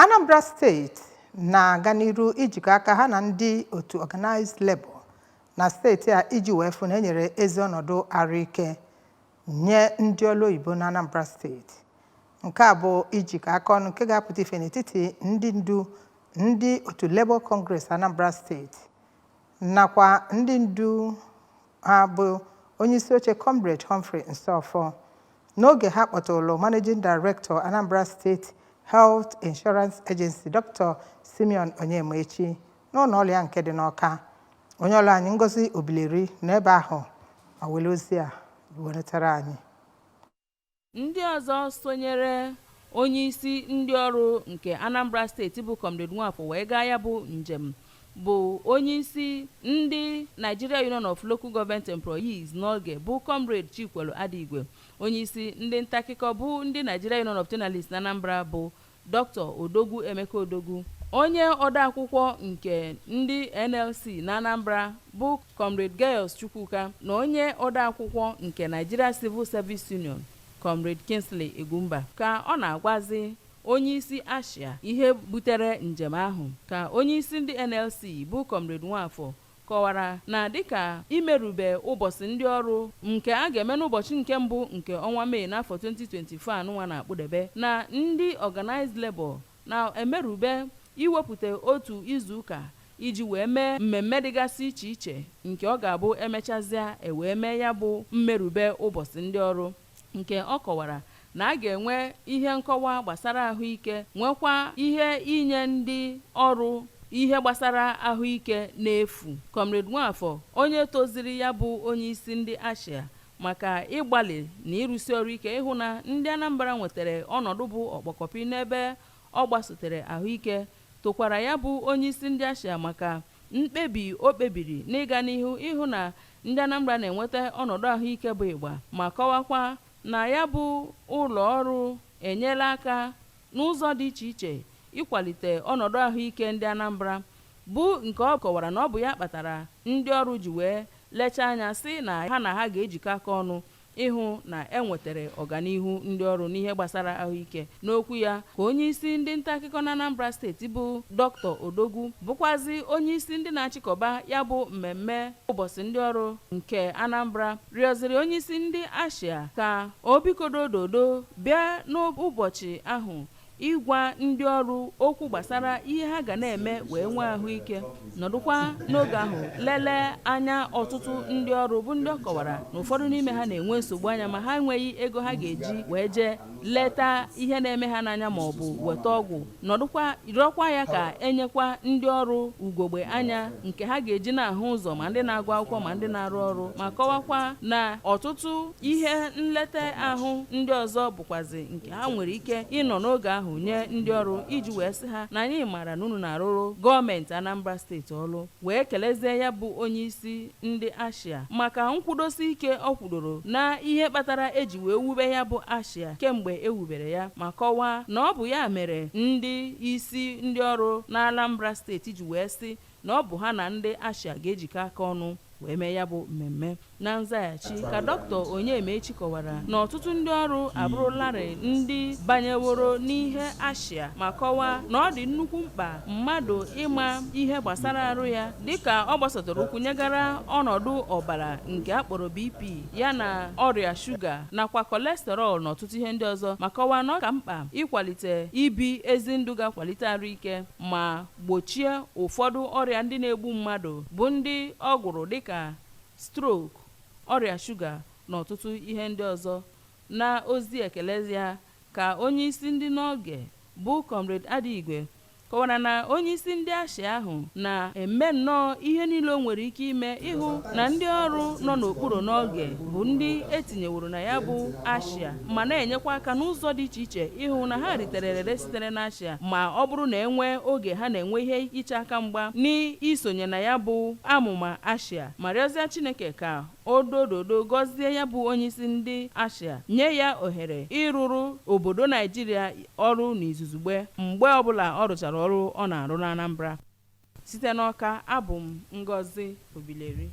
Anambra steeti na-aga n'iru ijikọ aka ha na ndị otu organized labor na steeti a iji wee fụ na enyere ezi ọnọdụ arụike nye ndị ọrụ oyibo na Anambra steeti. Nke a bụ ijikọ aka ọnụ nke ga-apụta ife n'etiti ndị ndu ndị otu Labour Congress Anambra steeti nakwa ndị ndu ha bụ onyeisi oche Comrade Humphrey Nsọfọ n'oge ha kpọtụrụ Managing Director Anambra State Health Insurance Agency Dr. Simeon Onyemaechi n'ụlọ ọrụ ya nke dị n'Awka. Onye ọrụ anyị Ngozi Obileri n'ebe ahụ ma were ozi a weretara anyị. Ndị ọzọ sonyere onye isi ndị ọrụ nke Anambra steeti bụ Comrade Nwafọ wee gaa ya bụ njem bụ onye isi ndị Nigeria Union of Local Government Employees n'oge bụ Comrade Chikwelu Adigwe, onye isi ndị nta akụkọ bụ ndị Nigeria Union of Journalists na Anambra bụ Dr. Odogwu Emeka Odogwu, onye odeakwụkwọ nke ndị NLC na Anambra bụ Comrade Gaius Chukwuka na onye odeakwụkwọ nke Nigeria Civil Service Union Comrade Kingsley Egumba ka ọ na-agwazi onye isi Asia ihe butere njem ahụ. Ka onye isi ndị NLC bụ Comrade Nwafọ kọwara na dịka imerube ụbọchị ndị ọrụ nke a ga-eme n'ụbọchị nke mbụ nke ọnwa Mee n'afọ 2024 anụnwa na-akpụdebe na ndị organized labor na-emerube iwepụta otu izu ụka iji wee mee mmemme dịgasị iche iche nke ọ ga-abụ emechazịa wee mee ya bụ mmerube ụbọchị ndị ọrụ, nke ọ kọwara na a ga-enwe ihe nkọwa gbasara ahụike, nwekwa ihe inye ndị ọrụ ihe gbasara ahụike n'efu. Comrade Nwafọ, onye toziri ya bụ onye isi ndị Asia maka ịgbalị na ịrụsi ọrụ ike ịhụ na ndị Anambra nwetara ọnọdụ bụ ọkpọkọpị n'ebe ọ gbasotere ahụike, tokwara ya bụ onye isi ndị Asia maka mkpebi o kpebiri n'ịga n'ihu ịhụ na ndị Anambra na-enweta ọnọdụ ahụike bụ ịgba, ma kọwakwa na ya bụ ụlọ ọrụ enyela aka n'ụzọ dị iche iche ịkwalite ọnọdụ ahụike ndị Anambra, bụ nke ọ kọwara na ọ bụ ya kpatara ndị ọrụ ji wee lechaa anya sị na ha ga-ejikọ aka ọnụ ịhụ na enwetara ọganihu ndị ọrụ n'ihe gbasara ahụike. N'okwu ya ka onye isi ndị nta akụkọ na Anambra steeti bụ Dr. Odogwu, bụkwazi onye isi ndị na-achịkọba ya bụ mmemme ụbọchị ndị ọrụ nke Anambra, rịọziri onye isi ndị Asia ka o bikodododo bịa n'ụbọchị ahụ ịgwa ndị ọrụ okwu gbasara ihe ha ga na-eme wee nwee ahụike, nọdụkwa n'oge ahụ lelee anya ọtụtụ ndị ọrụ bụ ndị ọ kọwara na ụfọdụ n'ime ha na-enwe nsogbu anya ma ha enweghị ego ha ga-eji wee jee leta ihe na-eme ha n'anya ma ọ bụ weta ọgwụ, nọdụkwa rịọkwa ya ka enyekwa ndị ọrụ ugogbe anya nke ha ga-eji na-ahụ ụzọ ma ndị na-agụ akwụkwọ ma ndị na-arụ ọrụ, ma kọwakwa na ọtụtụ ihe nleta ahụ ndị ọzọ bụkwazi nke ha nwere ike ịnọ n'oge ahụ nye ndị ọrụ iji wee sị ha na anyị maara na unu na-arụrụ gọọmenti Anambra steeti ọrụ, wee kelezie ya bụ onye isi ndị Asia maka nkwudosi ike ọ kwudoro na ihe kpatara eji wee wube ya bụ Asia kemgbe ewubere ya, ma kọwaa na ọ bụ ya mere ndị isi ndị ọrụ na Anambra steeti ji wee sị na ọ bụ ha na ndị Asia ga-ejikọ aka ọnụ wee mee ya bụ mmemme. Na nzaghachi ka Dr. Onyemaechi kọwara na ọtụtụ ndị ọrụ abụrụlarị ndị banyeworo n'ihe Asia, ma kọwaa na ọ dị nnukwu mkpa mmadụ ịma ihe gbasara arụ ya dịka ọ gbasatara ụkwụ nyegara ọnọdụ ọbara nke akpọrọ BP ya na ọrịa shuga nakwa kolesterọl na ọtụtụ ihe ndị ọzọ, ma kọwaa na ọ ka mkpa ịkwalite ibi ezi ndụ ga-akwalite arụike ma gbochie ụfọdụ ọrịa ndị na-egbu mmadụ bụ ndị ọ gụrụ dịka stroke, ọrịa shuga na ọtụtụ ihe ndị ọzọ. Na ozi ekele ya ka onye isi ndị n'oge bụ Comrade Adigwe kọwara na onye isi ndị Asia ahụ na-eme nnọọ ihe niile o nwere ike ime ịhụ na ndị ọrụ nọ n'okpuru n'oge bụ ndị etinyeworo na ya bụ Asia, ma na-enyekwa aka n'ụzọ dị iche iche ịhụ na ha ritere erere sitere na Asia, ma ọ bụrụ na enwee oge ha na-enwe ihe iche aka mgba n'isonye na ya bụ amụma Asia, ma rịọzie Chineke ka o dododo gọzie ya bụ onye isi ndị Asia, nye ya ohere ịrụrụ obodo Naijiria ọrụ n'izuzugbe mgbe ọbụla ọ rụchara ọrụ ọ na-arụ na Anambra. Site n'Awka, abụ m Ngozi Obileri.